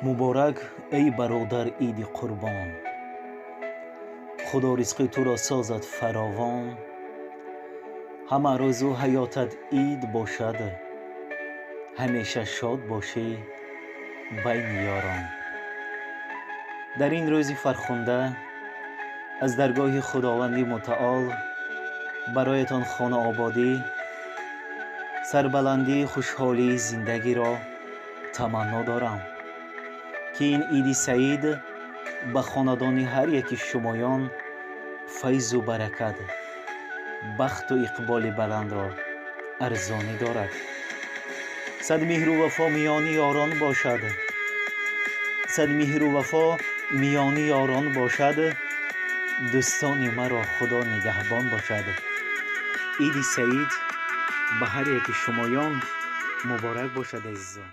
مبارک ای برادر عید قربان، خدا رزق تو را سازد فراوان. همه روزو حیاتت عید باشد، همیشه شاد باشی بین یاران. در این روز فرخنده از درگاه خداوند متعال برایتان خانه آبادی، سربلندی، خوشحالی زندگی را تمنا دارم که این عید سعید به خاندان هر یکی شمایان فیض و برکت، بخت و اقبال بلند را ارزانی دارد. صد مهر و وفا میان یاران باشد، صد مهر و وفا میان یاران باشد، دوستان مرا خدا نگهبان باشد. عید سعید به هر یکی شمایان مبارک باشد عزیزان.